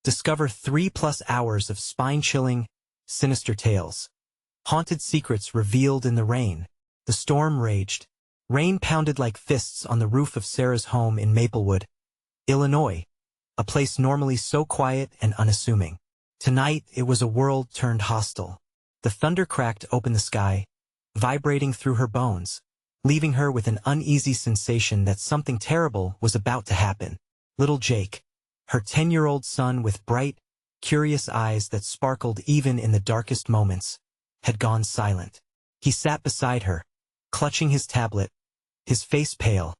Discover 3+ hours of spine-chilling, sinister tales. Haunted secrets revealed in the rain. The storm raged. Rain pounded like fists on the roof of Sarah's home in Maplewood, Illinois, a place normally so quiet and unassuming. Tonight, it was a world turned hostile. The thunder cracked open the sky, vibrating through her bones, leaving her with an uneasy sensation that something terrible was about to happen. Little Jake, her 10-year-old son with bright, curious eyes that sparkled even in the darkest moments, had gone silent. He sat beside her, clutching his tablet, his face pale,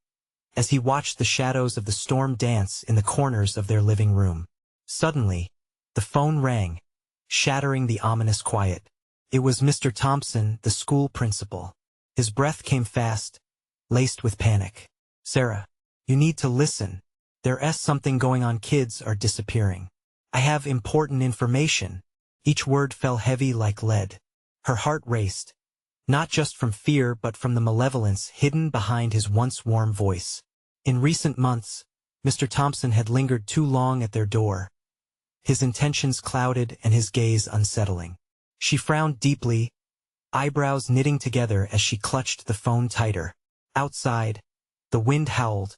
as he watched the shadows of the storm dance in the corners of their living room. Suddenly, the phone rang, shattering the ominous quiet. It was Mr. Thompson, the school principal. His breath came fast, laced with panic. "Sarah, you need to listen. There's something going on. Kids are disappearing. I have important information." Each word fell heavy like lead. Her heart raced, not just from fear but from the malevolence hidden behind his once warm voice. In recent months, Mr. Thompson had lingered too long at their door, his intentions clouded and his gaze unsettling. She frowned deeply, eyebrows knitting together as she clutched the phone tighter. Outside, the wind howled,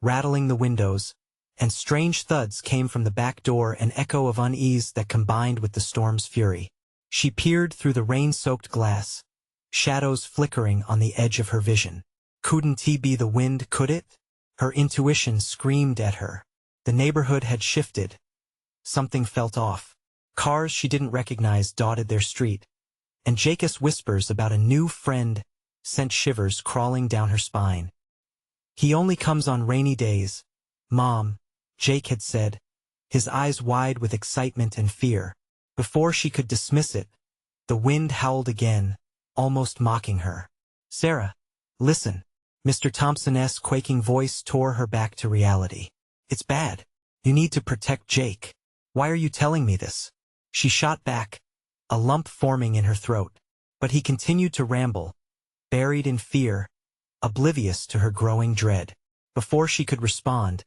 rattling the windows, and strange thuds came from the back door, an echo of unease that combined with the storm's fury. She peered through the rain-soaked glass, shadows flickering on the edge of her vision. Couldn't it be the wind, could it? Her intuition screamed at her. The neighborhood had shifted. Something felt off. Cars she didn't recognize dotted their street, and Jake's whispers about a new friend sent shivers crawling down her spine. "He only comes on rainy days, Mom," Jake had said, his eyes wide with excitement and fear. Before she could dismiss it, the wind howled again, almost mocking her. "Sarah, listen." Mr. Thompson's quaking voice tore her back to reality. "It's bad. You need to protect Jake. Why are you telling me this?" She shot back, a lump forming in her throat. But he continued to ramble, buried in fear, oblivious to her growing dread. Before she could respond,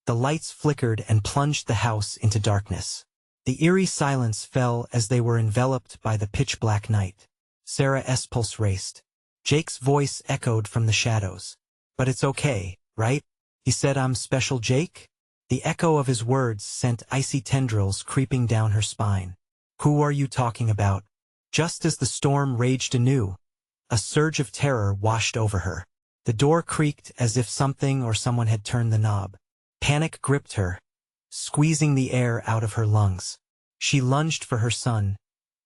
the lights flickered and plunged the house into darkness. The eerie silence fell as they were enveloped by the pitch-black night. Sarah's pulse raced. Jake's voice echoed from the shadows. "But it's okay, right?" he said. "I'm special, Jake?" The echo of his words sent icy tendrils creeping down her spine. "Who are you talking about?" Just as the storm raged anew, a surge of terror washed over her. The door creaked as if something or someone had turned the knob. Panic gripped her, squeezing the air out of her lungs. She lunged for her son,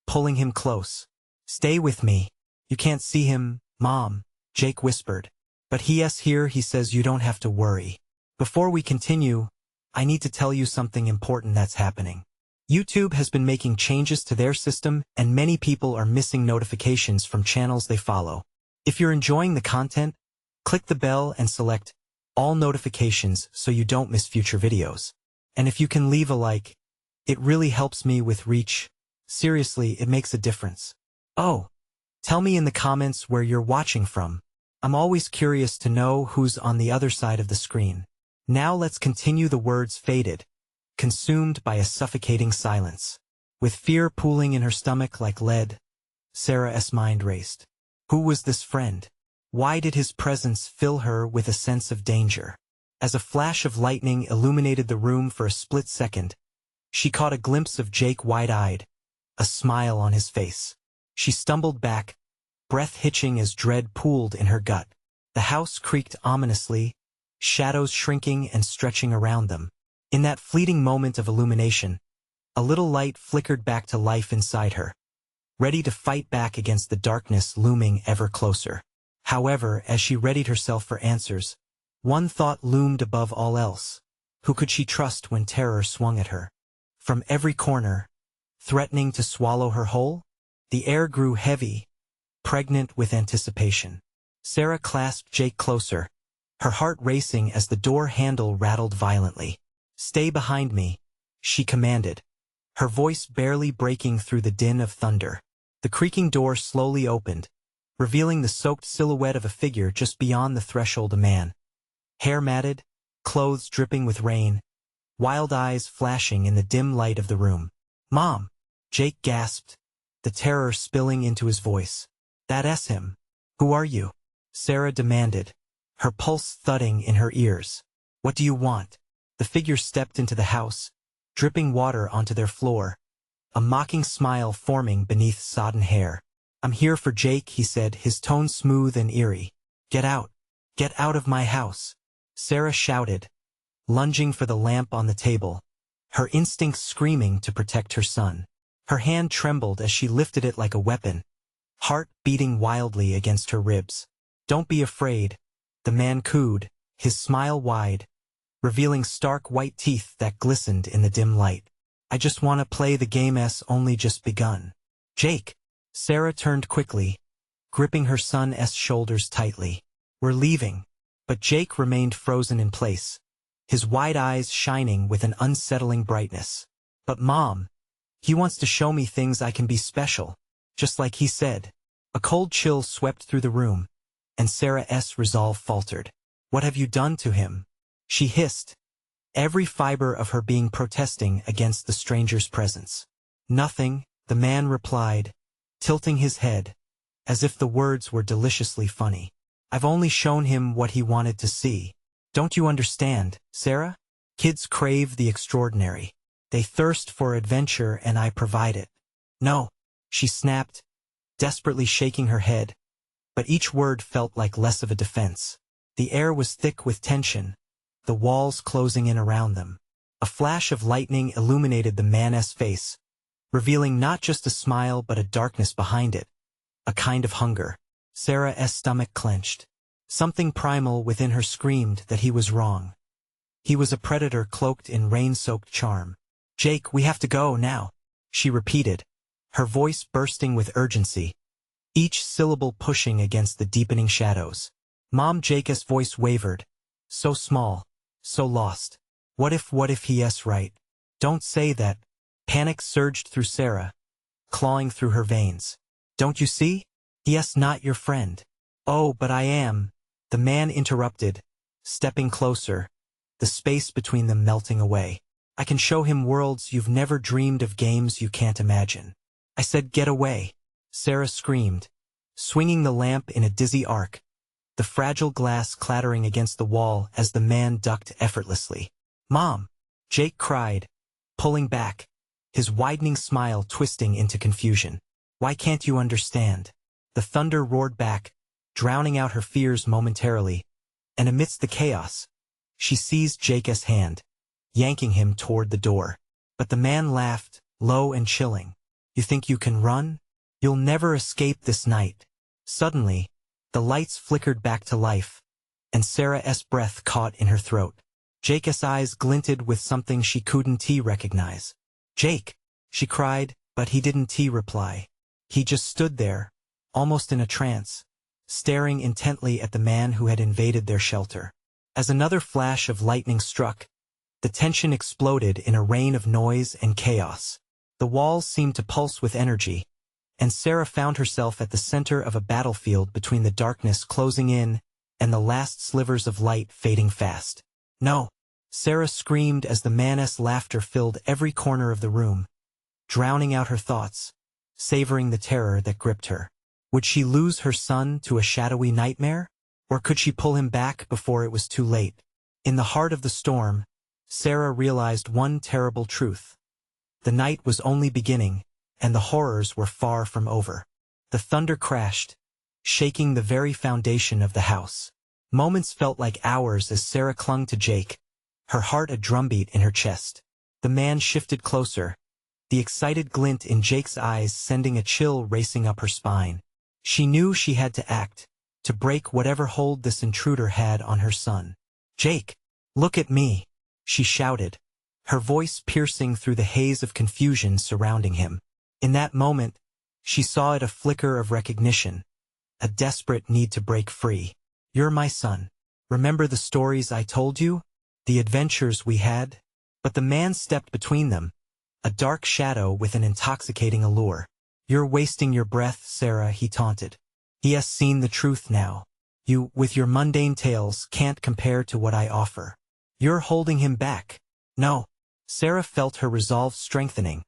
pulling him close. "Stay with me. You can't see him, Mom," Jake whispered. "But he's here. He says you don't have to worry." "Before we continue, I need to tell you something important that's happening. YouTube has been making changes to their system, and many people are missing notifications from channels they follow. If you're enjoying the content, click the bell and select all notifications so you don't miss future videos. And if you can leave a like, it really helps me with reach. Seriously, it makes a difference. Oh, tell me in the comments where you're watching from. I'm always curious to know who's on the other side of the screen. Now let's continue. The words faded, consumed by a suffocating silence. With fear pooling in her stomach like lead, Sarah's mind raced. Who was this friend? Why did his presence fill her with a sense of danger? As a flash of lightning illuminated the room for a split second, she caught a glimpse of Jake wide-eyed, a smile on his face. She stumbled back, breath hitching as dread pooled in her gut. The house creaked ominously, shadows shrinking and stretching around them. In that fleeting moment of illumination, a little light flickered back to life inside her, ready to fight back against the darkness looming ever closer. However, as she readied herself for answers, one thought loomed above all else. Who could she trust when terror swung at her? From every corner, threatening to swallow her whole? The air grew heavy, pregnant with anticipation. Sarah clasped Jake closer, her heart racing as the door handle rattled violently. "Stay behind me," she commanded, her voice barely breaking through the din of thunder. The creaking door slowly opened, revealing the soaked silhouette of a figure just beyond the threshold. A man, hair matted, clothes dripping with rain, wild eyes flashing in the dim light of the room. "Mom!" Jake gasped, the terror spilling into his voice. "That's him." "Who are you?" Sarah demanded, her pulse thudding in her ears. "What do you want?" The figure stepped into the house, dripping water onto their floor, a mocking smile forming beneath sodden hair. "I'm here for Jake," he said, his tone smooth and eerie. "Get out. Get out of my house." Sarah shouted, lunging for the lamp on the table, her instincts screaming to protect her son. Her hand trembled as she lifted it like a weapon, heart beating wildly against her ribs. "Don't be afraid," the man cooed, his smile wide, revealing stark white teeth that glistened in the dim light. "I just want to play the game's only just begun." "Jake!" Sarah turned quickly, gripping her son's shoulders tightly. "We're leaving." But Jake remained frozen in place, his wide eyes shining with an unsettling brightness. "But Mom, he wants to show me things I can be special, just like he said." A cold chill swept through the room, and Sarah's resolve faltered. "What have you done to him?" she hissed, every fiber of her being protesting against the stranger's presence. "Nothing," the man replied, tilting his head, as if the words were deliciously funny. "I've only shown him what he wanted to see. Don't you understand, Sarah? Kids crave the extraordinary. They thirst for adventure, and I provide it." "No," she snapped, desperately shaking her head, but each word felt like less of a defense. The air was thick with tension, the walls closing in around them. A flash of lightning illuminated the man's face, revealing not just a smile but a darkness behind it, a kind of hunger. Sarah's stomach clenched. Something primal within her screamed that he was wrong. He was a predator cloaked in rain-soaked charm. "Jake, we have to go now," she repeated, her voice bursting with urgency, each syllable pushing against the deepening shadows. Mom, Jake's voice wavered, so small, so lost. What if he's right? "Don't say that." Panic surged through Sarah, clawing through her veins. "Don't you see? He's not your friend." "Oh, but I am," the man interrupted, stepping closer, the space between them melting away. "I can show him worlds you've never dreamed of, games you can't imagine." "I said get away," Sarah screamed, swinging the lamp in a dizzy arc, the fragile glass clattering against the wall as the man ducked effortlessly. "Mom!" Jake cried, pulling back, his widening smile twisting into confusion. "Why can't you understand?" The thunder roared back, drowning out her fears momentarily, and amidst the chaos, she seized Jake's hand, yanking him toward the door. But the man laughed, low and chilling. "You think you can run? You'll never escape this night." Suddenly, the lights flickered back to life, and Sarah's breath caught in her throat. Jake's eyes glinted with something she couldn't recognize. "Jake!" she cried, but he didn't reply. He just stood there, almost in a trance, staring intently at the man who had invaded their shelter. As another flash of lightning struck, the tension exploded in a rain of noise and chaos. The walls seemed to pulse with energy, and Sarah found herself at the center of a battlefield between the darkness closing in and the last slivers of light fading fast. "No!" Sarah screamed as the man's laughter filled every corner of the room, drowning out her thoughts, savoring the terror that gripped her. Would she lose her son to a shadowy nightmare? Or could she pull him back before it was too late? In the heart of the storm, Sarah realized one terrible truth. The night was only beginning, and the horrors were far from over. The thunder crashed, shaking the very foundation of the house. Moments felt like hours as Sarah clung to Jake, her heart a drumbeat in her chest. The man shifted closer, the excited glint in Jake's eyes sending a chill racing up her spine. She knew she had to act, to break whatever hold this intruder had on her son. "Jake, look at me," she shouted, her voice piercing through the haze of confusion surrounding him. In that moment, she saw it a flicker of recognition, a desperate need to break free. "You're my son. Remember the stories I told you? The adventures we had?" But the man stepped between them, a dark shadow with an intoxicating allure. "You're wasting your breath, Sarah," he taunted. "He has seen the truth now. You, with your mundane tales, can't compare to what I offer." "You're holding him back." "No," Sarah felt her resolve strengthening.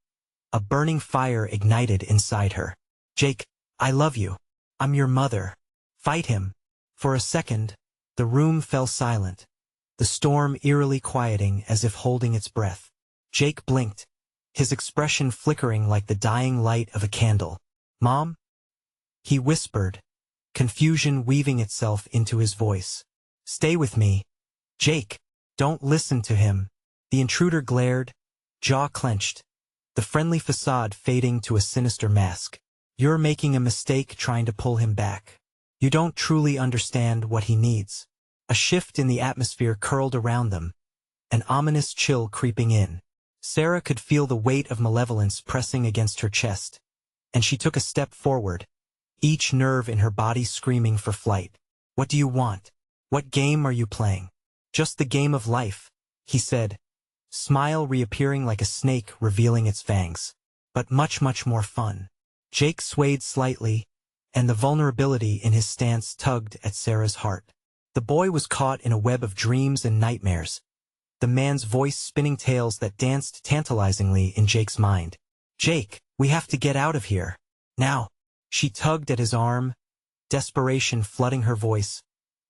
A burning fire ignited inside her. Jake, I love you. I'm your mother. Fight him. For a second, the room fell silent, the storm eerily quieting as if holding its breath. Jake blinked, his expression flickering like the dying light of a candle. Mom? He whispered, confusion weaving itself into his voice. Stay with me. Jake, don't listen to him. The intruder glared, jaw clenched, the friendly facade fading to a sinister mask. You're making a mistake trying to pull him back. You don't truly understand what he needs. A shift in the atmosphere curled around them, an ominous chill creeping in. Sarah could feel the weight of malevolence pressing against her chest, and she took a step forward, each nerve in her body screaming for flight. What do you want? What game are you playing? Just the game of life, he said, smile reappearing like a snake revealing its fangs. But much, much more fun. Jake swayed slightly, and the vulnerability in his stance tugged at Sarah's heart. The boy was caught in a web of dreams and nightmares, the man's voice spinning tales that danced tantalizingly in Jake's mind. Jake, we have to get out of here. Now. She tugged at his arm, desperation flooding her voice,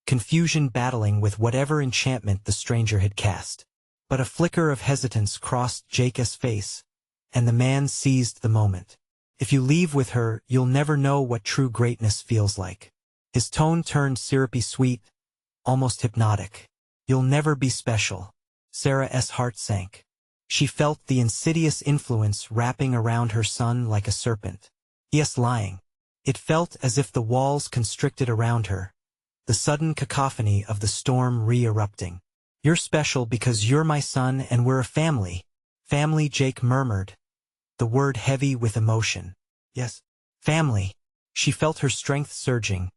confusion battling with whatever enchantment the stranger had cast. But a flicker of hesitance crossed Jake's face, and the man seized the moment. If you leave with her, you'll never know what true greatness feels like. His tone turned syrupy sweet, almost hypnotic. You'll never be special. Sarah's heart sank. She felt the insidious influence wrapping around her son like a serpent. Yes, lying. It felt as if the walls constricted around her, the sudden cacophony of the storm re-erupting. You're special because you're my son and we're a family. Family, Jake murmured, the word heavy with emotion. Yes, family. She felt her strength surging,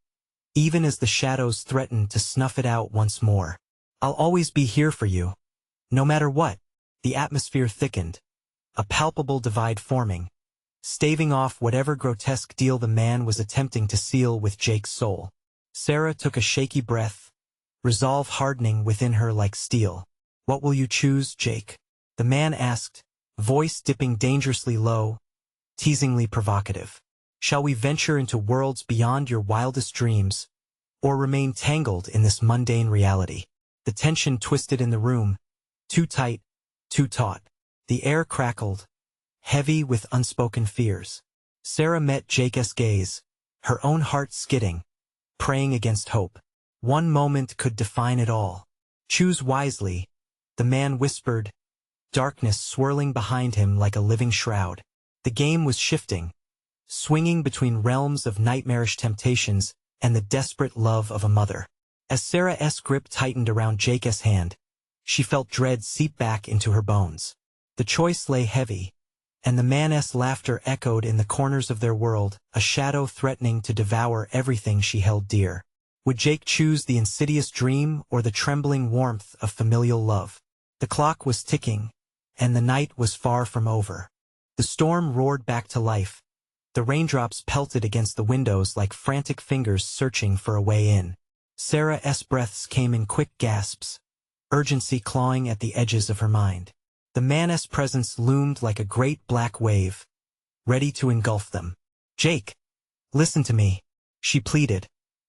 even as the shadows threatened to snuff it out once more. I'll always be here for you. No matter what. The atmosphere thickened, a palpable divide forming, staving off whatever grotesque deal the man was attempting to seal with Jake's soul. Sarah took a shaky breath, resolve hardening within her like steel. What will you choose, Jake? The man asked, voice dipping dangerously low, teasingly provocative. Shall we venture into worlds beyond your wildest dreams, or remain tangled in this mundane reality? The tension twisted in the room, too tight, too taut. The air crackled, heavy with unspoken fears. Sarah met Jake's gaze, her own heart skidding, praying against hope. One moment could define it all. Choose wisely, the man whispered, darkness swirling behind him like a living shroud. The game was shifting, swinging between realms of nightmarish temptations and the desperate love of a mother. As Sarah's grip tightened around Jake's hand, she felt dread seep back into her bones. The choice lay heavy, and the man's laughter echoed in the corners of their world, a shadow threatening to devour everything she held dear. Would Jake choose the insidious dream or the trembling warmth of familial love? The clock was ticking, and the night was far from over. The storm roared back to life. The raindrops pelted against the windows like frantic fingers searching for a way in. Sarah's breaths came in quick gasps, urgency clawing at the edges of her mind. The man's presence loomed like a great black wave, ready to engulf them. Jake, listen to me, she pleaded,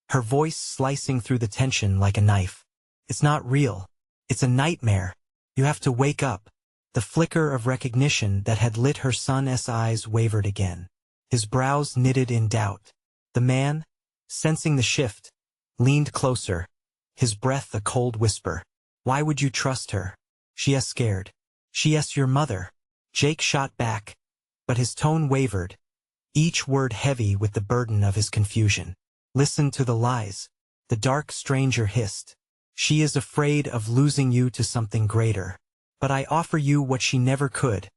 her voice slicing through the tension like a knife. It's not real. It's a nightmare. You have to wake up. The flicker of recognition that had lit her son's eyes wavered again. His brows knitted in doubt. The man, sensing the shift, leaned closer, his breath a cold whisper. Why would you trust her? She's scared. She's your mother. Jake shot back, but his tone wavered, each word heavy with the burden of his confusion. Listen to the lies, the dark stranger hissed. She is afraid of losing you to something greater. But I offer you what she never could.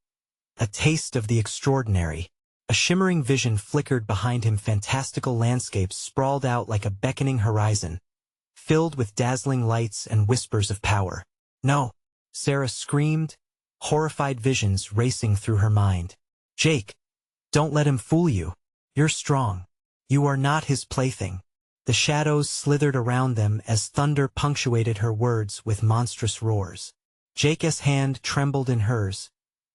A taste of the extraordinary. A shimmering vision flickered behind him. Fantastical landscapes sprawled out like a beckoning horizon, filled with dazzling lights and whispers of power. No, Sarah screamed, horrified visions racing through her mind. Jake, don't let him fool you. You're strong. You are not his plaything. The shadows slithered around them as thunder punctuated her words with monstrous roars. Jake's hand trembled in hers,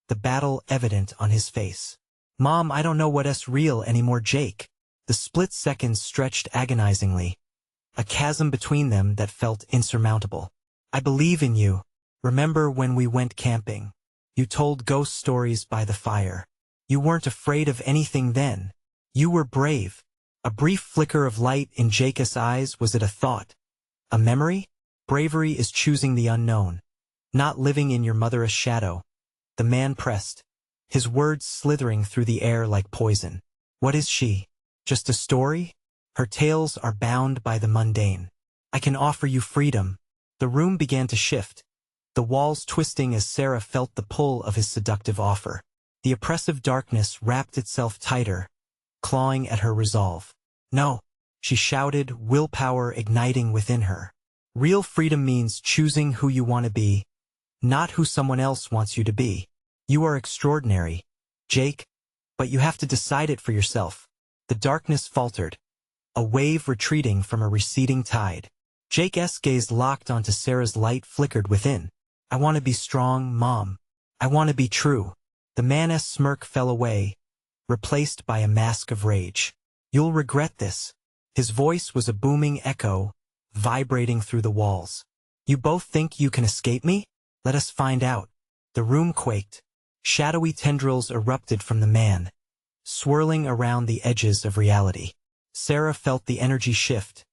the battle evident on his face. "Mom, I don't know what's real anymore, Jake." The split seconds stretched agonizingly, a chasm between them that felt insurmountable. "I believe in you. Remember when we went camping? You told ghost stories by the fire. You weren't afraid of anything then. You were brave." A brief flicker of light in Jake's eyes. Was it a thought? A memory? Bravery is choosing the unknown, not living in your mother's shadow. The man pressed, his words slithering through the air like poison. "What is she? Just a story? Her tales are bound by the mundane. I can offer you freedom." The room began to shift, the walls twisting as Sarah felt the pull of his seductive offer. The oppressive darkness wrapped itself tighter, clawing at her resolve. "No," she shouted, willpower igniting within her. "Real freedom means choosing who you want to be, not who someone else wants you to be. You are extraordinary, Jake, but you have to decide it for yourself." The darkness faltered, a wave retreating from a receding tide. Jake's gaze locked onto Sarah's light flickered within. "I want to be strong, Mom. I want to be true." The man's smirk fell away, replaced by a mask of rage. "You'll regret this." His voice was a booming echo, vibrating through the walls. "You both think you can escape me? Let us find out." The room quaked. Shadowy tendrils erupted from the man, swirling around the edges of reality. Sarah felt the energy shift,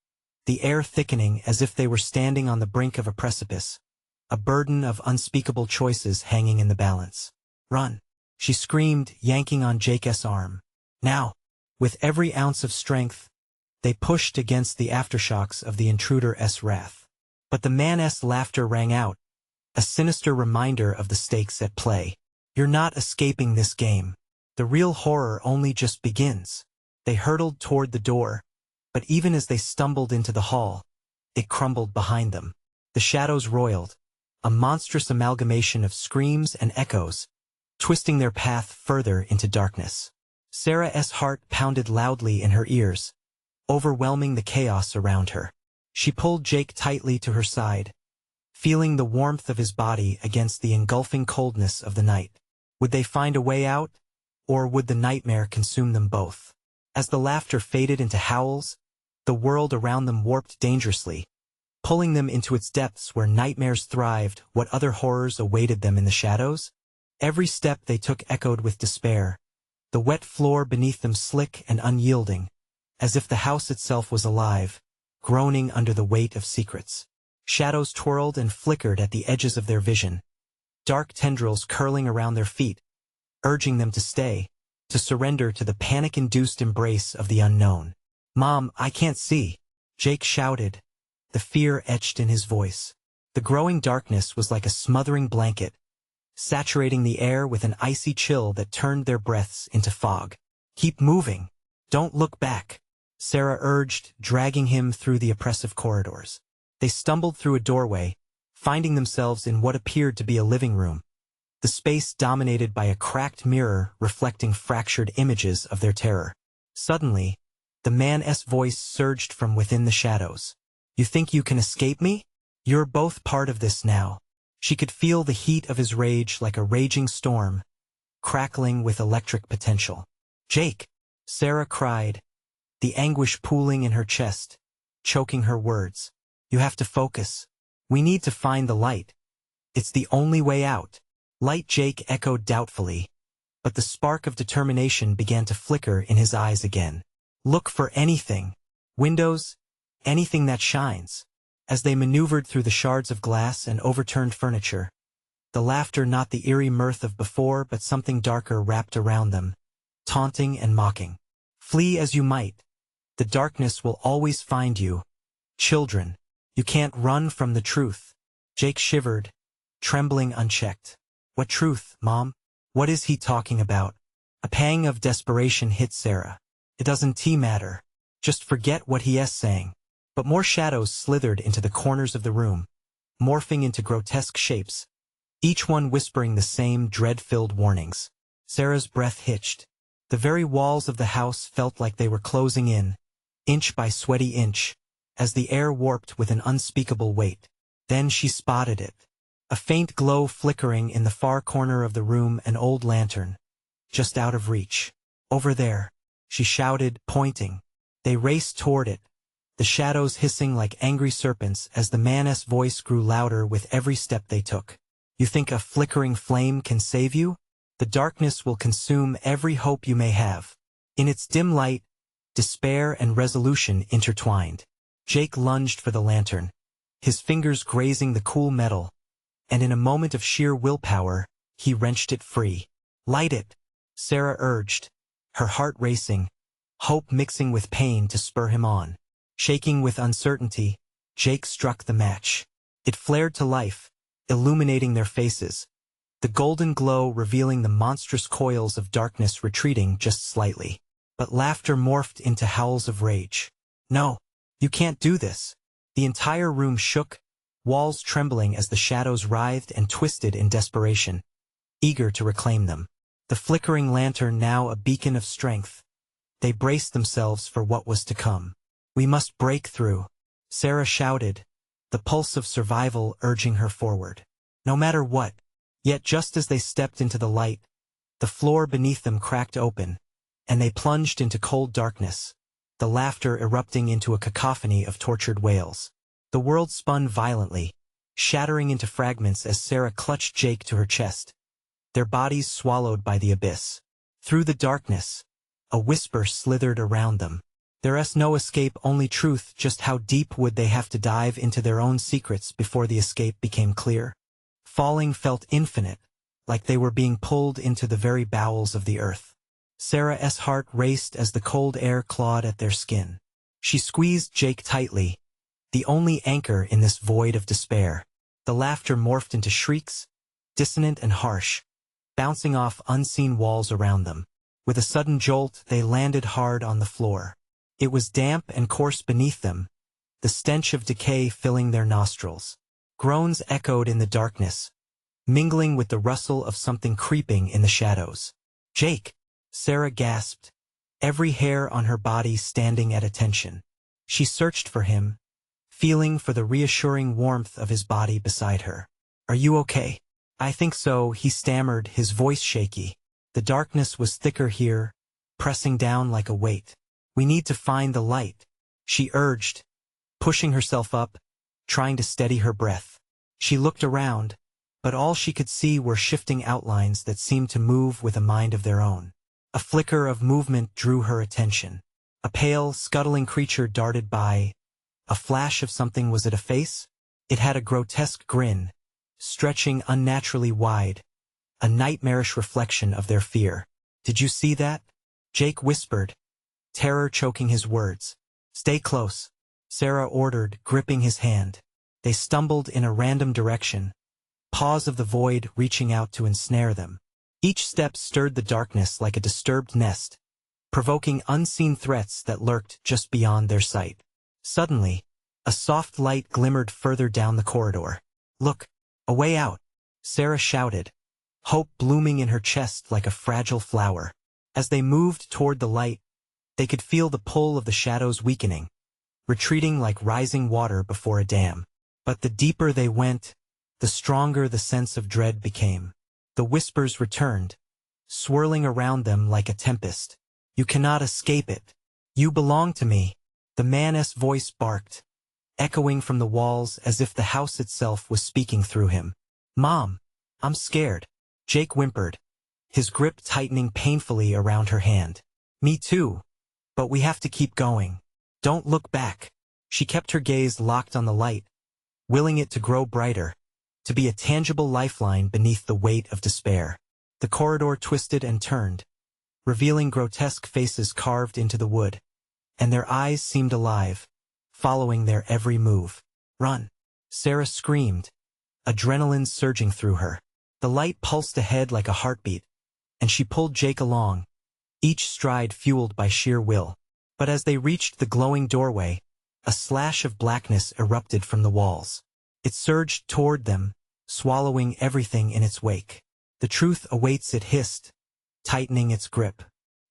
the air thickening as if they were standing on the brink of a precipice, a burden of unspeakable choices hanging in the balance. "Run!" she screamed, yanking on Jake's arm. "Now!" With every ounce of strength, they pushed against the aftershocks of the intruder's wrath. But the man's laughter rang out, a sinister reminder of the stakes at play. "You're not escaping this game. The real horror only just begins." They hurtled toward the door, but even as they stumbled into the hall, it crumbled behind them. The shadows roiled, a monstrous amalgamation of screams and echoes, twisting their path further into darkness. Sarah's heart pounded loudly in her ears, overwhelming the chaos around her. She pulled Jake tightly to her side, feeling the warmth of his body against the engulfing coldness of the night. Would they find a way out, or would the nightmare consume them both? As the laughter faded into howls, the world around them warped dangerously, pulling them into its depths where nightmares thrived. What other horrors awaited them in the shadows? Every step they took echoed with despair, the wet floor beneath them slick and unyielding, as if the house itself was alive, groaning under the weight of secrets. Shadows twirled and flickered at the edges of their vision, dark tendrils curling around their feet, urging them to stay, to surrender to the panic-induced embrace of the unknown. "Mom, I can't see," Jake shouted, the fear etched in his voice. The growing darkness was like a smothering blanket, saturating the air with an icy chill that turned their breaths into fog. "Keep moving. Don't look back," Sarah urged, dragging him through the oppressive corridors. They stumbled through a doorway, finding themselves in what appeared to be a living room, the space dominated by a cracked mirror reflecting fractured images of their terror. Suddenly, the man's voice surged from within the shadows. "You think you can escape me? You're both part of this now." She could feel the heat of his rage like a raging storm, crackling with electric potential. "Jake!" Sarah cried, the anguish pooling in her chest, choking her words. "You have to focus. We need to find the light. It's the only way out." "Light," Jake echoed doubtfully, but the spark of determination began to flicker in his eyes again. "Look for anything. Windows, anything that shines." As they maneuvered through the shards of glass and overturned furniture, the laughter not the eerie mirth of before but something darker wrapped around them, taunting and mocking. "Flee as you might, the darkness will always find you. Children, you can't run from the truth." Jake shivered, trembling unchecked. "What truth, Mom? What is he talking about?" A pang of desperation hit Sarah. "It doesn't matter. Just forget what he is saying." But more shadows slithered into the corners of the room, morphing into grotesque shapes, each one whispering the same dread-filled warnings. Sarah's breath hitched. The very walls of the house felt like they were closing in, inch by sweaty inch, as the air warped with an unspeakable weight. Then she spotted it. A faint glow flickering in the far corner of the room, an old lantern. Just out of reach. Over there, she shouted, pointing. They raced toward it, the shadows hissing like angry serpents as the man's voice grew louder with every step they took. You think a flickering flame can save you? The darkness will consume every hope you may have. In its dim light, despair and resolution intertwined. Jake lunged for the lantern, his fingers grazing the cool metal, and in a moment of sheer willpower, he wrenched it free. Light it, Sarah urged, her heart racing, hope mixing with pain to spur him on. Shaking with uncertainty, Jake struck the match. It flared to life, illuminating their faces, the golden glow revealing the monstrous coils of darkness retreating just slightly. But laughter morphed into howls of rage. No, you can't do this. The entire room shook, walls trembling as the shadows writhed and twisted in desperation, eager to reclaim them. The flickering lantern now a beacon of strength. They braced themselves for what was to come. We must break through, Sarah shouted, the pulse of survival urging her forward. No matter what. Yet just as they stepped into the light, the floor beneath them cracked open, and they plunged into cold darkness, the laughter erupting into a cacophony of tortured wails. The world spun violently, shattering into fragments as Sarah clutched Jake to her chest, their bodies swallowed by the abyss. Through the darkness, a whisper slithered around them. There's no escape, only truth. Just how deep would they have to dive into their own secrets before the escape became clear? Falling felt infinite, like they were being pulled into the very bowels of the earth. Sarah's heart raced as the cold air clawed at their skin. She squeezed Jake tightly, the only anchor in this void of despair. The laughter morphed into shrieks, dissonant and harsh, bouncing off unseen walls around them. With a sudden jolt, they landed hard on the floor. It was damp and coarse beneath them, the stench of decay filling their nostrils. Groans echoed in the darkness, mingling with the rustle of something creeping in the shadows. Jake! Sarah gasped, every hair on her body standing at attention. She searched for him, feeling for the reassuring warmth of his body beside her. Are you okay? I think so, he stammered, his voice shaky. The darkness was thicker here, pressing down like a weight. We need to find the light, she urged, pushing herself up, trying to steady her breath. She looked around, but all she could see were shifting outlines that seemed to move with a mind of their own. A flicker of movement drew her attention. A pale, scuttling creature darted by. A flash of something. Was it a face? It had a grotesque grin, stretching unnaturally wide, a nightmarish reflection of their fear. Did you see that? Jake whispered, terror choking his words. Stay close, Sarah ordered, gripping his hand. They stumbled in a random direction, paws of the void reaching out to ensnare them. Each step stirred the darkness like a disturbed nest, provoking unseen threats that lurked just beyond their sight. Suddenly, a soft light glimmered further down the corridor. Look, a way out, Sarah shouted, hope blooming in her chest like a fragile flower. As they moved toward the light, they could feel the pull of the shadows weakening, retreating like rising water before a dam. But the deeper they went, the stronger the sense of dread became. The whispers returned, swirling around them like a tempest. You cannot escape it. You belong to me, the man's voice barked, echoing from the walls as if the house itself was speaking through him. Mom, I'm scared, Jake whimpered, his grip tightening painfully around her hand. Me too, but we have to keep going. Don't look back. She kept her gaze locked on the light, willing it to grow brighter, to be a tangible lifeline beneath the weight of despair. The corridor twisted and turned, revealing grotesque faces carved into the wood, and their eyes seemed alive, following their every move. Run! Sarah screamed, adrenaline surging through her. The light pulsed ahead like a heartbeat, and she pulled Jake along, each stride fueled by sheer will. But as they reached the glowing doorway, a slash of blackness erupted from the walls. It surged toward them, swallowing everything in its wake. The truth awaits, it hissed, tightening its grip.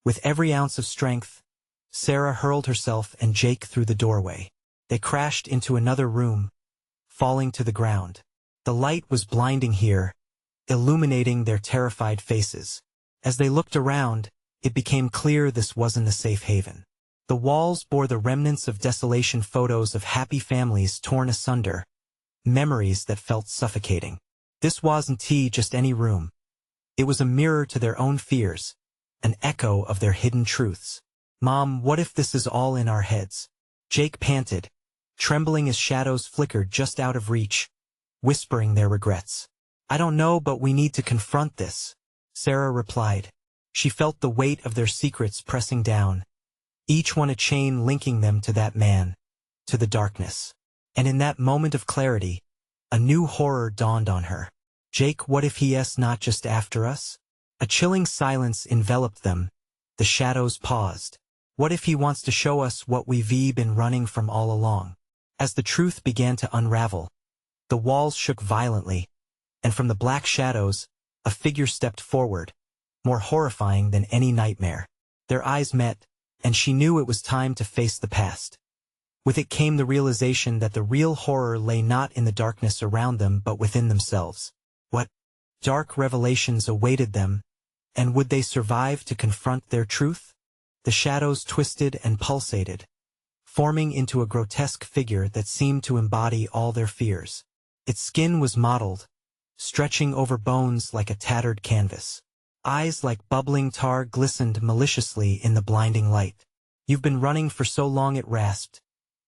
With every ounce of strength, Sarah hurled herself and Jake through the doorway. They crashed into another room, falling to the ground. The light was blinding here, illuminating their terrified faces. As they looked around, it became clear this wasn't a safe haven. The walls bore the remnants of desolation, photos of happy families torn asunder, memories that felt suffocating. This wasn't just any room. It was a mirror to their own fears, an echo of their hidden truths. "Mom, what if this is all in our heads?" Jake panted, trembling as shadows flickered just out of reach, whispering their regrets. "I don't know, but we need to confront this," Sarah replied. She felt the weight of their secrets pressing down, each one a chain linking them to that man, to the darkness. And in that moment of clarity, a new horror dawned on her. "Jake, what if he's not just after us?" A chilling silence enveloped them. The shadows paused. "What if he wants to show us what we've been running from all along?" As the truth began to unravel, the walls shook violently, and from the black shadows, a figure stepped forward, more horrifying than any nightmare. Their eyes met, and she knew it was time to face the past. With it came the realization that the real horror lay not in the darkness around them but within themselves. What dark revelations awaited them, and would they survive to confront their truth? The shadows twisted and pulsated, forming into a grotesque figure that seemed to embody all their fears. Its skin was mottled, stretching over bones like a tattered canvas. Eyes like bubbling tar glistened maliciously in the blinding light. "You've been running for so long," it rasped,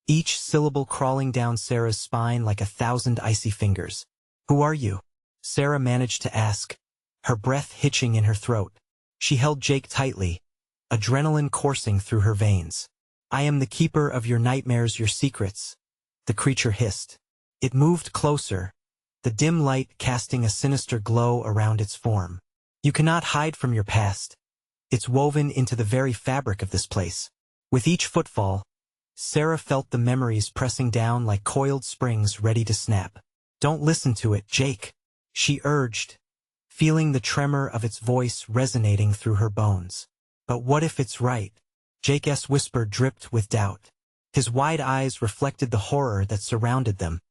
each syllable crawling down Sarah's spine like 1,000 icy fingers. "Who are you?" Sarah managed to ask, her breath hitching in her throat. She held Jake tightly, adrenaline coursing through her veins. "I am the keeper of your nightmares, your secrets," the creature hissed. It moved closer, the dim light casting a sinister glow around its form. "You cannot hide from your past. It's woven into the very fabric of this place." With each footfall, Sarah felt the memories pressing down like coiled springs ready to snap. "Don't listen to it, Jake," she urged, feeling the tremor of its voice resonating through her bones. "But what if it's right?" Jake's whisper dripped with doubt. His wide eyes reflected the horror that surrounded them,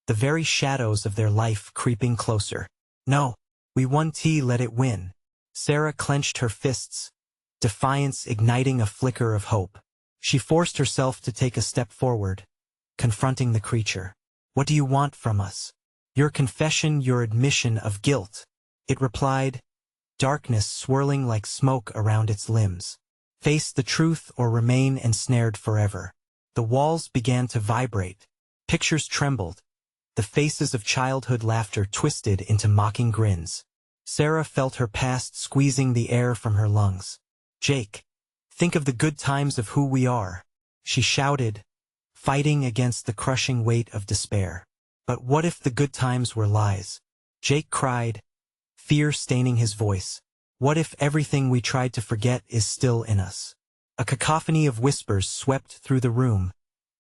the very shadows of their life creeping closer. "No, we won't let it win." Sarah clenched her fists, defiance igniting a flicker of hope. She forced herself to take a step forward, confronting the creature. "What do you want from us?" "Your confession, your admission of guilt," it replied, darkness swirling like smoke around its limbs. "Face the truth or remain ensnared forever." The walls began to vibrate. Pictures trembled. The faces of childhood laughter twisted into mocking grins. Sarah felt her past squeezing the air from her lungs. "Jake, think of the good times of who we are," she shouted, fighting against the crushing weight of despair. "But what if the good times were lies?" Jake cried, fear staining his voice. "What if everything we tried to forget is still in us?" A cacophony of whispers swept through the room,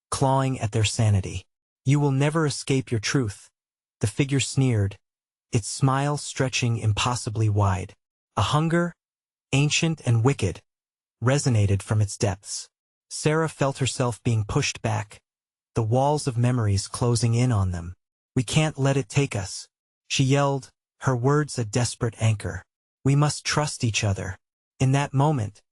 clawing at their sanity. "You will never escape your truth," the figure sneered, its smile stretching impossibly wide. A hunger, ancient and wicked, resonated from its depths. Sarah felt herself being pushed back, the walls of memories closing in on them. "We can't let it take us," she yelled, her words a desperate anchor. "We must trust each other." In that moment,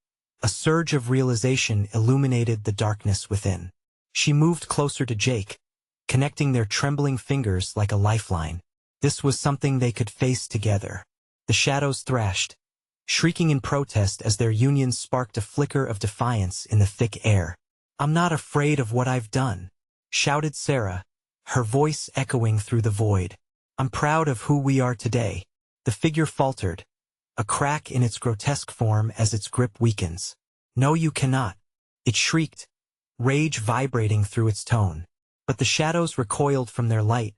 a surge of realization illuminated the darkness within. She moved closer to Jake, connecting their trembling fingers like a lifeline. This was something they could face together. The shadows thrashed, shrieking in protest as their union sparked a flicker of defiance in the thick air. "I'm not afraid of what I've done," shouted Sarah, her voice echoing through the void. "I'm proud of who we are today." The figure faltered, a crack in its grotesque form as its grip weakens. "No, you cannot," it shrieked, rage vibrating through its tone. But the shadows recoiled from their light,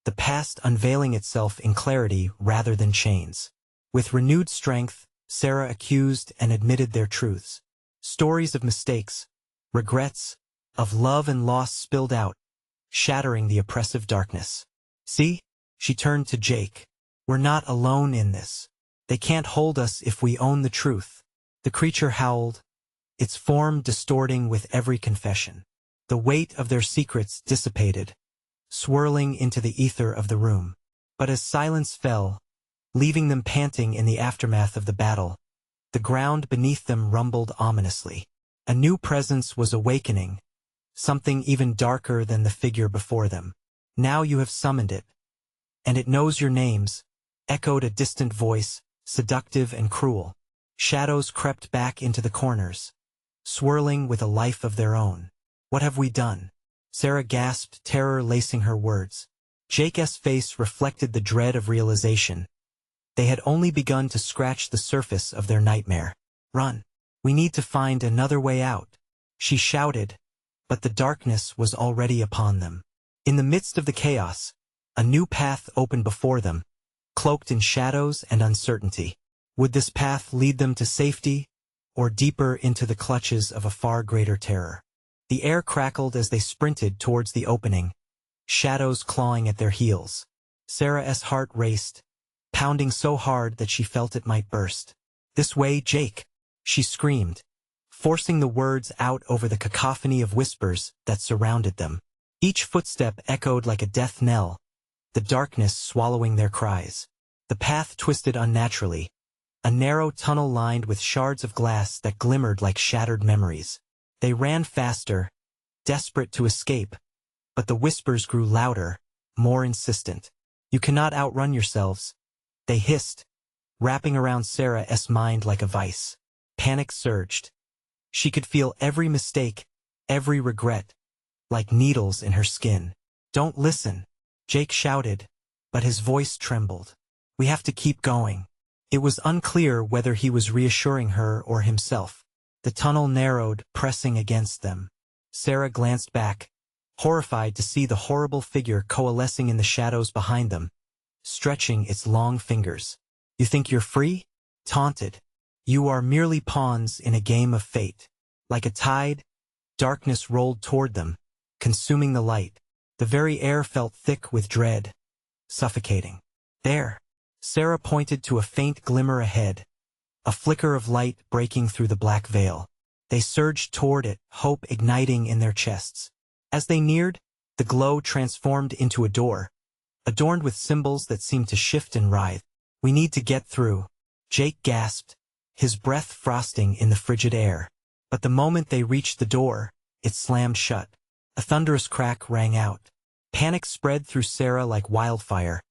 the past unveiling itself in clarity rather than chains. With renewed strength, Sarah accused and admitted their truths. Stories of mistakes, regrets, of love and loss spilled out, shattering the oppressive darkness. "See?" She turned to Jake. "We're not alone in this. They can't hold us if we own the truth." The creature howled, its form distorting with every confession. The weight of their secrets dissipated, swirling into the ether of the room. But as silence fell, leaving them panting in the aftermath of the battle, the ground beneath them rumbled ominously. A new presence was awakening, something even darker than the figure before them. "Now you have summoned it, and it knows your names," echoed a distant voice, seductive and cruel. Shadows crept back into the corners, swirling with a life of their own. "What have we done?" Sarah gasped, terror lacing her words. Jake's face reflected the dread of realization. They had only begun to scratch the surface of their nightmare. "Run! We need to find another way out," she shouted, but the darkness was already upon them. In the midst of the chaos, a new path opened before them, cloaked in shadows and uncertainty. Would this path lead them to safety, or deeper into the clutches of a far greater terror? The air crackled as they sprinted towards the opening, shadows clawing at their heels. Sarah's heart raced, pounding so hard that she felt it might burst. "This way, Jake!" she screamed, forcing the words out over the cacophony of whispers that surrounded them. Each footstep echoed like a death knell, the darkness swallowing their cries. The path twisted unnaturally, a narrow tunnel lined with shards of glass that glimmered like shattered memories. They ran faster, desperate to escape, but the whispers grew louder, more insistent. "You cannot outrun yourselves," they hissed, wrapping around Sarah's mind like a vice. Panic surged. She could feel every mistake, every regret, like needles in her skin. "Don't listen," Jake shouted, but his voice trembled. "We have to keep going." It was unclear whether he was reassuring her or himself. The tunnel narrowed, pressing against them. Sarah glanced back, horrified to see the horrible figure coalescing in the shadows behind them, stretching its long fingers. "You think you're free?" taunted. "You are merely pawns in a game of fate." Like a tide, darkness rolled toward them, consuming the light. The very air felt thick with dread, suffocating. "There!" Sarah pointed to a faint glimmer ahead, a flicker of light breaking through the black veil. They surged toward it, hope igniting in their chests. As they neared, the glow transformed into a door, adorned with symbols that seemed to shift and writhe. "We need to get through," Jake gasped, his breath frosting in the frigid air. But the moment they reached the door, it slammed shut. A thunderous crack rang out. Panic spread through Sarah like wildfire,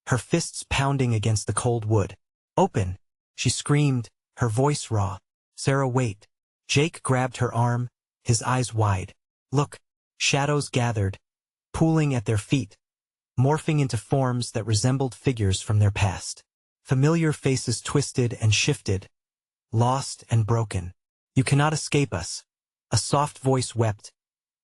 her fists pounding against the cold wood. "Open!" she screamed, her voice raw. "Sarah, wait." Jake grabbed her arm, his eyes wide. "Look." Shadows gathered, pooling at their feet, morphing into forms that resembled figures from their past. Familiar faces twisted and shifted, lost and broken. "You cannot escape us," a soft voice wept,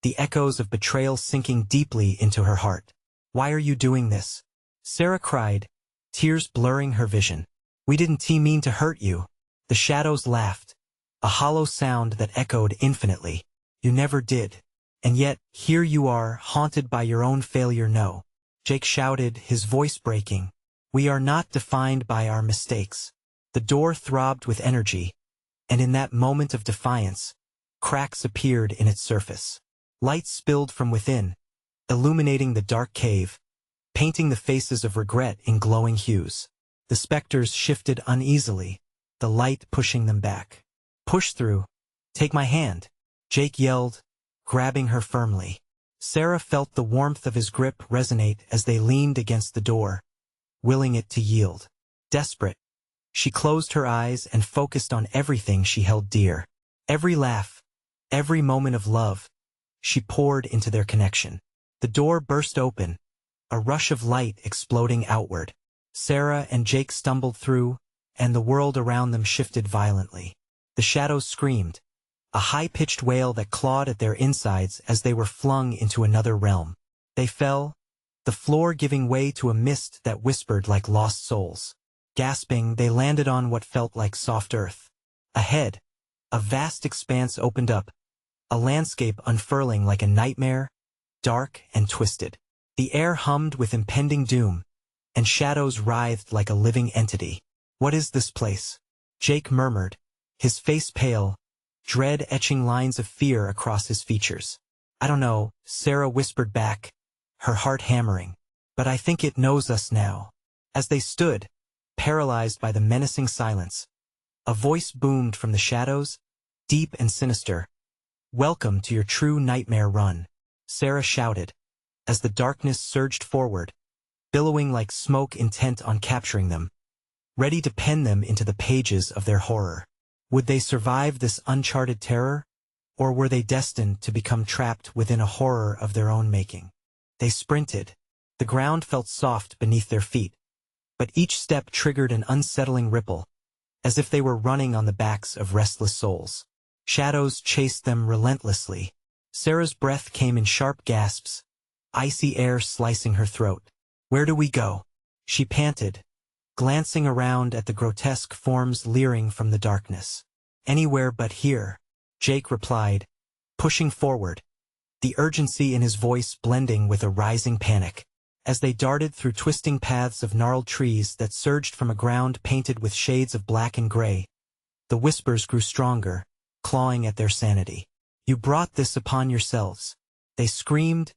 the echoes of betrayal sinking deeply into her heart. "Why are you doing this?" Sarah cried, tears blurring her vision. "We didn't mean to hurt you." The shadows laughed, a hollow sound that echoed infinitely. "You never did. And yet, here you are, haunted by your own failure." "No," Jake shouted, his voice breaking. "We are not defined by our mistakes." The door throbbed with energy, and in that moment of defiance, cracks appeared in its surface. Light spilled from within, illuminating the dark cave, painting the faces of regret in glowing hues. The specters shifted uneasily, the light pushing them back. "Push through. Take my hand," Jake yelled, grabbing her firmly. Sarah felt the warmth of his grip resonate as they leaned against the door, willing it to yield. Desperate, she closed her eyes and focused on everything she held dear. Every laugh, every moment of love, she poured into their connection. The door burst open, a rush of light exploding outward. Sarah and Jake stumbled through, and the world around them shifted violently. The shadows screamed, a high-pitched wail that clawed at their insides as they were flung into another realm. They fell, the floor giving way to a mist that whispered like lost souls. Gasping, they landed on what felt like soft earth. Ahead, a vast expanse opened up, a landscape unfurling like a nightmare, dark and twisted. The air hummed with impending doom, and shadows writhed like a living entity. "What is this place?" Jake murmured, his face pale, dread etching lines of fear across his features. "I don't know," Sarah whispered back, her heart hammering. "But I think it knows us now." As they stood, paralyzed by the menacing silence, a voice boomed from the shadows, deep and sinister. "Welcome to your true nightmare run," Sarah shouted, as the darkness surged forward, billowing like smoke intent on capturing them, ready to pen them into the pages of their horror. Would they survive this uncharted terror, or were they destined to become trapped within a horror of their own making? They sprinted. The ground felt soft beneath their feet, but each step triggered an unsettling ripple, as if they were running on the backs of restless souls. Shadows chased them relentlessly. Sarah's breath came in sharp gasps, icy air slicing her throat. "Where do we go?" she panted, glancing around at the grotesque forms leering from the darkness. "Anywhere but here," Jake replied, pushing forward, the urgency in his voice blending with a rising panic. As they darted through twisting paths of gnarled trees that surged from a ground painted with shades of black and gray, the whispers grew stronger, clawing at their sanity. "You brought this upon yourselves," they screamed,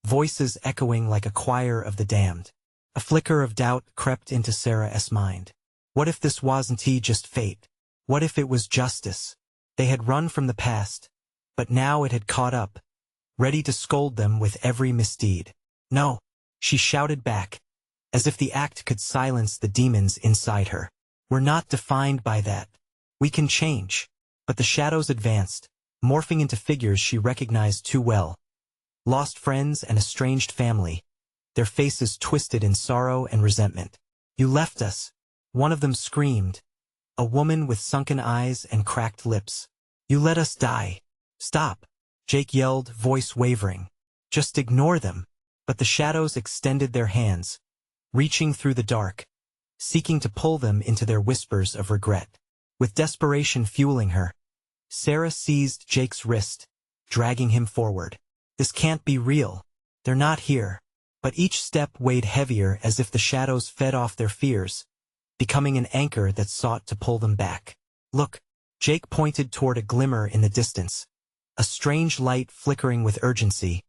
voices echoing like a choir of the damned. A flicker of doubt crept into Sarah's mind. What if this wasn't just fate? What if it was justice? They had run from the past, but now it had caught up, ready to scold them with every misdeed. "No," she shouted back, as if the act could silence the demons inside her. "We're not defined by that. We can change." But the shadows advanced, morphing into figures she recognized too well. Lost friends and estranged family, their faces twisted in sorrow and resentment. "You left us," one of them screamed, a woman with sunken eyes and cracked lips. "You let us die." "Stop," Jake yelled, voice wavering. "Just ignore them." But the shadows extended their hands, reaching through the dark, seeking to pull them into their whispers of regret. With desperation fueling her, Sarah seized Jake's wrist, dragging him forward. "This can't be real. They're not here." But each step weighed heavier as if the shadows fed off their fears, becoming an anchor that sought to pull them back. "Look," Jake pointed toward a glimmer in the distance, a strange light flickering with urgency,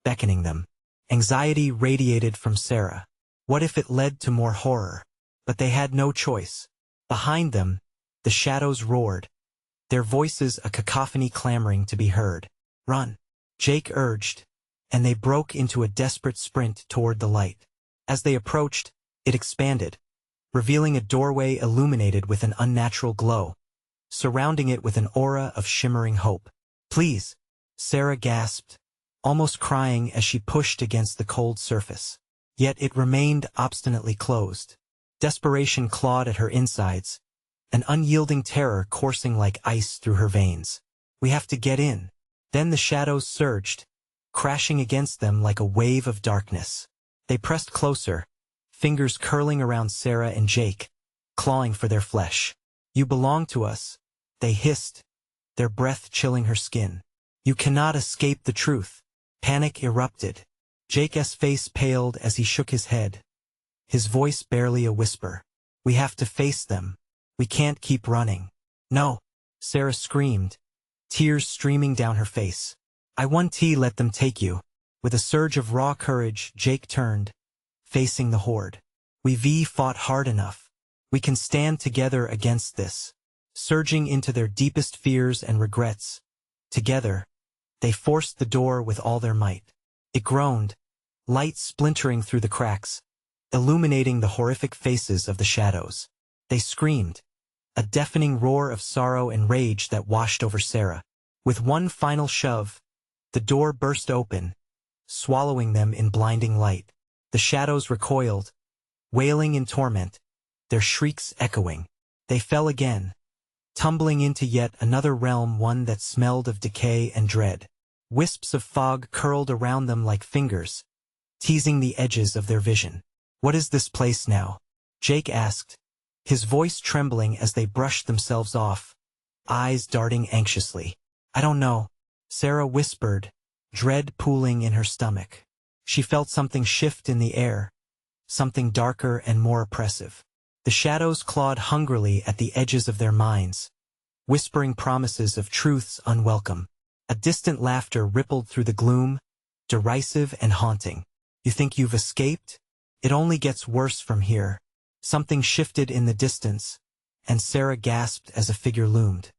beckoning them. Anxiety radiated from Sarah. What if it led to more horror? But they had no choice. Behind them, the shadows roared, their voices a cacophony clamoring to be heard. "Run," Jake urged, and they broke into a desperate sprint toward the light. As they approached, it expanded, revealing a doorway illuminated with an unnatural glow, surrounding it with an aura of shimmering hope. "Please," Sarah gasped, almost crying as she pushed against the cold surface. Yet it remained obstinately closed. Desperation clawed at her insides, an unyielding terror coursing like ice through her veins. "We have to get in." Then the shadows surged, crashing against them like a wave of darkness. They pressed closer, fingers curling around Sarah and Jake, clawing for their flesh. "You belong to us," they hissed, their breath chilling her skin. "You cannot escape the truth." Panic erupted. Jake's face paled as he shook his head, his voice barely a whisper. "We have to face them. We can't keep running." "No," Sarah screamed, tears streaming down her face. "I won't let them take you." With a surge of raw courage, Jake turned, facing the horde. "We've fought hard enough. We can stand together against this." Surging into their deepest fears and regrets, together, they forced the door with all their might. It groaned, light splintering through the cracks, illuminating the horrific faces of the shadows. They screamed, a deafening roar of sorrow and rage that washed over Sarah. With one final shove, the door burst open, swallowing them in blinding light. The shadows recoiled, wailing in torment, their shrieks echoing. They fell again, tumbling into yet another realm, one that smelled of decay and dread. Wisps of fog curled around them like fingers, teasing the edges of their vision. "What is this place now?" Jake asked, his voice trembling as they brushed themselves off, eyes darting anxiously. "I don't know," Sarah whispered, dread pooling in her stomach. She felt something shift in the air, something darker and more oppressive. The shadows clawed hungrily at the edges of their minds, whispering promises of truths unwelcome. A distant laughter rippled through the gloom, derisive and haunting. "You think you've escaped?" It only gets worse from here. Something shifted in the distance, and Sarah gasped as a figure loomed.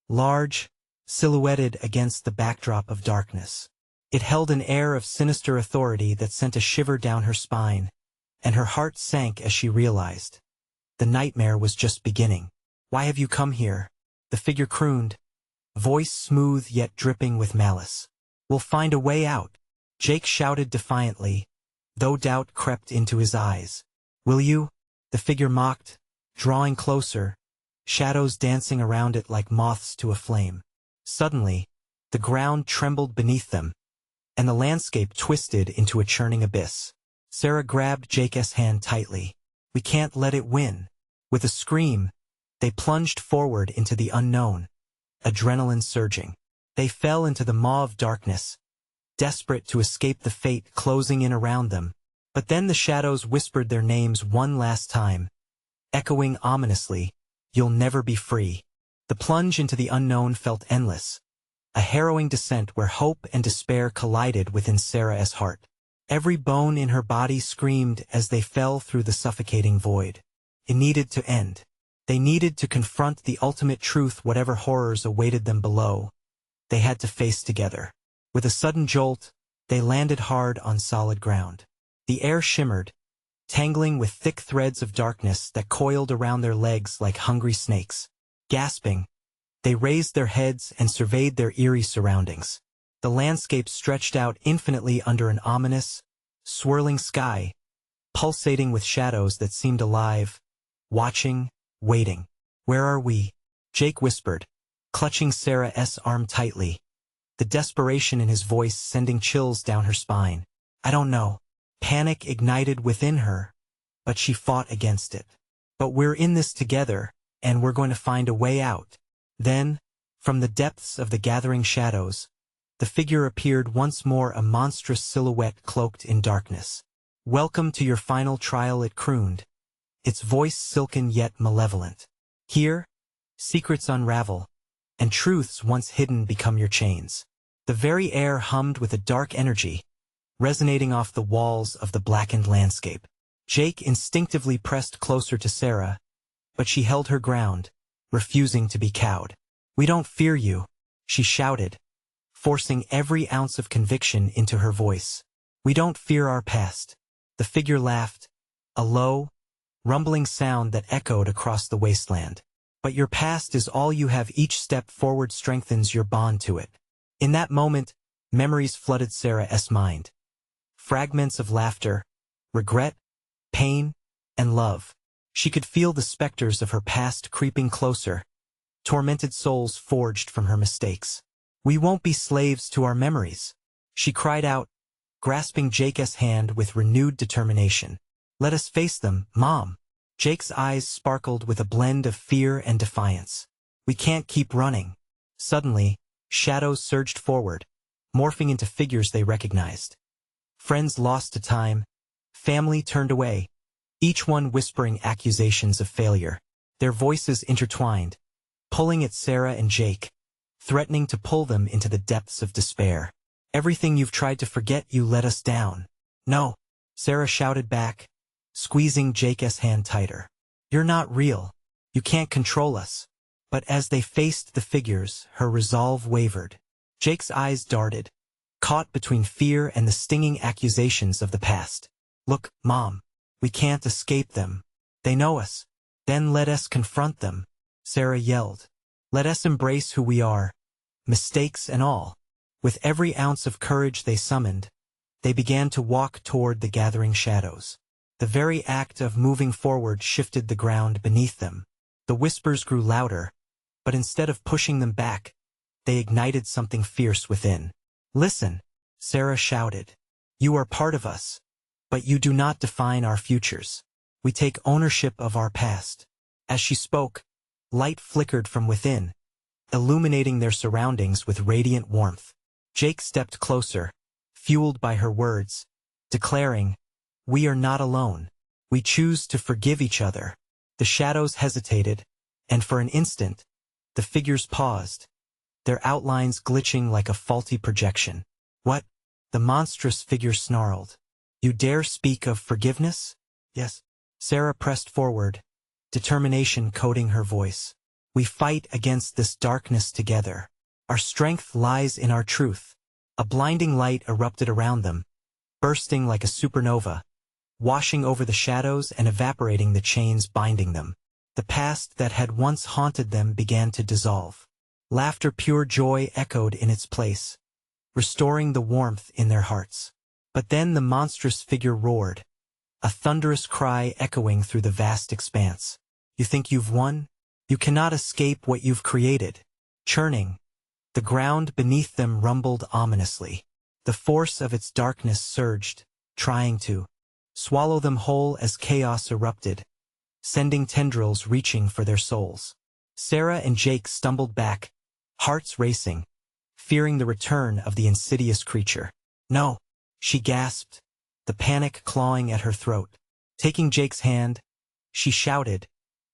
Large, silhouetted against the backdrop of darkness. It held an air of sinister authority that sent a shiver down her spine, and her heart sank as she realized. The nightmare was just beginning. "Why have you come here?" the figure crooned, voice smooth yet dripping with malice. "We'll find a way out," Jake shouted defiantly, though doubt crept into his eyes. "Will you?" the figure mocked, drawing closer, shadows dancing around it like moths to a flame. Suddenly, the ground trembled beneath them, and the landscape twisted into a churning abyss. Sarah grabbed Jake's hand tightly. "We can't let it win." With a scream, they plunged forward into the unknown, adrenaline surging. They fell into the maw of darkness, desperate to escape the fate closing in around them. But then the shadows whispered their names one last time, echoing ominously, "You'll never be free." The plunge into the unknown felt endless, a harrowing descent where hope and despair collided within Sarah's heart. Every bone in her body screamed as they fell through the suffocating void. It needed to end. They needed to confront the ultimate truth, whatever horrors awaited them below. They had to face together. With a sudden jolt, they landed hard on solid ground. The air shimmered, tangling with thick threads of darkness that coiled around their legs like hungry snakes. Gasping, they raised their heads and surveyed their eerie surroundings. The landscape stretched out infinitely under an ominous, swirling sky, pulsating with shadows that seemed alive, watching, waiting. "Where are we?" Jake whispered, clutching Sarah's arm tightly, the desperation in his voice sending chills down her spine. "I don't know." Panic ignited within her, but she fought against it. "But we're in this together, and we're going to find a way out." Then, from the depths of the gathering shadows, the figure appeared once more, a monstrous silhouette cloaked in darkness. "Welcome to your final trial," it crooned, its voice silken yet malevolent. "Here, secrets unravel, and truths once hidden become your chains." The very air hummed with a dark energy, resonating off the walls of the blackened landscape. Jake instinctively pressed closer to Sarah, but she held her ground, refusing to be cowed. "We don't fear you," she shouted, forcing every ounce of conviction into her voice. "We don't fear our past." The figure laughed, a low, rumbling sound that echoed across the wasteland. "But your past is all you have. Each step forward strengthens your bond to it." In that moment, memories flooded Sarah's mind. Fragments of laughter, regret, pain, and love. She could feel the specters of her past creeping closer, tormented souls forged from her mistakes. "We won't be slaves to our memories," she cried out, grasping Jake's hand with renewed determination. "Let us face them, Mom." Jake's eyes sparkled with a blend of fear and defiance. "We can't keep running." Suddenly, shadows surged forward, morphing into figures they recognized. Friends lost to time, family turned away, each one whispering accusations of failure. Their voices intertwined, pulling at Sarah and Jake, threatening to pull them into the depths of despair. "Everything you've tried to forget, you let us down." "No," Sarah shouted back, squeezing Jake's hand tighter. "You're not real. You can't control us." But as they faced the figures, her resolve wavered. Jake's eyes darted, caught between fear and the stinging accusations of the past. "Look, Mom, we can't escape them. They know us. Then let us confront them," Sarah yelled. "Let us embrace who we are, mistakes and all." With every ounce of courage they summoned, they began to walk toward the gathering shadows. The very act of moving forward shifted the ground beneath them. The whispers grew louder, but instead of pushing them back, they ignited something fierce within. "Listen," Sarah shouted. "You are part of us, but you do not define our futures. We take ownership of our past." As she spoke, light flickered from within, illuminating their surroundings with radiant warmth. Jake stepped closer, fueled by her words, declaring, "We are not alone. We choose to forgive each other." The shadows hesitated, and for an instant, the figures paused, their outlines glitching like a faulty projection. "What?" the monstrous figure snarled. You dare speak of forgiveness? Yes. Sarah pressed forward, determination coating her voice. We fight against this darkness together. Our strength lies in our truth. A blinding light erupted around them, bursting like a supernova, washing over the shadows and evaporating the chains binding them. The past that had once haunted them began to dissolve. Laughter, pure joy, echoed in its place, restoring the warmth in their hearts. But then the monstrous figure roared, a thunderous cry echoing through the vast expanse. You think you've won? You cannot escape what you've created. Churning, the ground beneath them rumbled ominously. The force of its darkness surged, trying to swallow them whole as chaos erupted, sending tendrils reaching for their souls. Sarah and Jake stumbled back, hearts racing, fearing the return of the insidious creature. No, she gasped, the panic clawing at her throat. Taking Jake's hand, she shouted.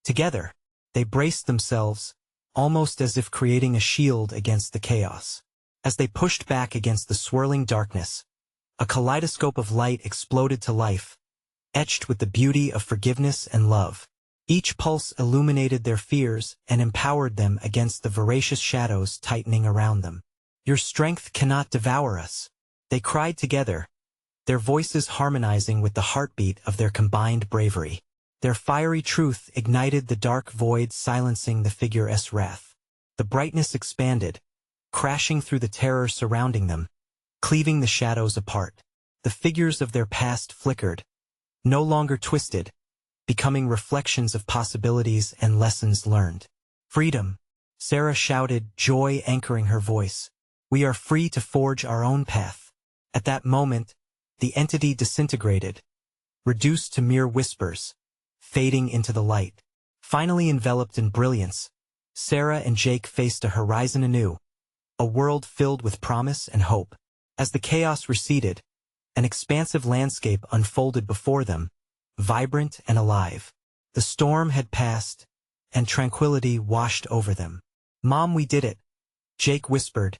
Together, they braced themselves, almost as if creating a shield against the chaos. As they pushed back against the swirling darkness, a kaleidoscope of light exploded to life, etched with the beauty of forgiveness and love. Each pulse illuminated their fears and empowered them against the voracious shadows tightening around them. Your strength cannot devour us, they cried together, their voices harmonizing with the heartbeat of their combined bravery. Their fiery truth ignited the dark void, silencing the figure's wrath. The brightness expanded, crashing through the terror surrounding them, cleaving the shadows apart. The figures of their past flickered, no longer twisted, becoming reflections of possibilities and lessons learned. Freedom, Sarah shouted, joy anchoring her voice. We are free to forge our own path. At that moment, the entity disintegrated, reduced to mere whispers, fading into the light. Finally enveloped in brilliance, Sarah and Jake faced a horizon anew, a world filled with promise and hope. As the chaos receded, an expansive landscape unfolded before them, vibrant and alive. The storm had passed, and tranquility washed over them. Mom, we did it, Jake whispered,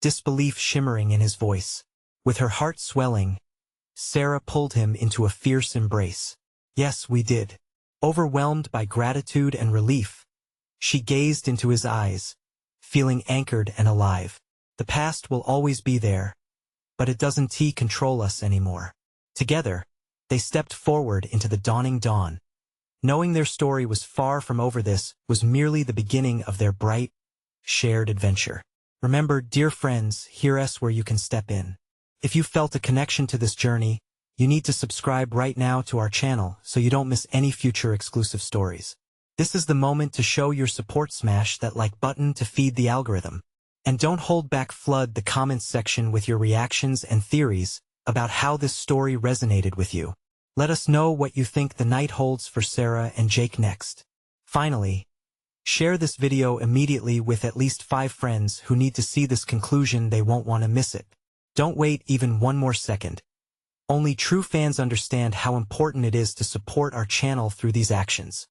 disbelief shimmering in his voice. With her heart swelling, Sarah pulled him into a fierce embrace. Yes, we did. Overwhelmed by gratitude and relief, she gazed into his eyes, feeling anchored and alive. The past will always be there, but it doesn't control us anymore. Together, they stepped forward into the dawning dawn, knowing their story was far from over. This was merely the beginning of their bright, shared adventure. Remember, dear friends, here's where you can step in. If you felt a connection to this journey, you need to subscribe right now to our channel so you don't miss any future exclusive stories. This is the moment to show your support. Smash that like button to feed the algorithm. And don't hold back, flood the comments section with your reactions and theories about how this story resonated with you. Let us know what you think the night holds for Sarah and Jake next. Finally, share this video immediately with at least 5 friends who need to see this conclusion. They won't want to miss it. Don't wait even one more second. Only true fans understand how important it is to support our channel through these actions.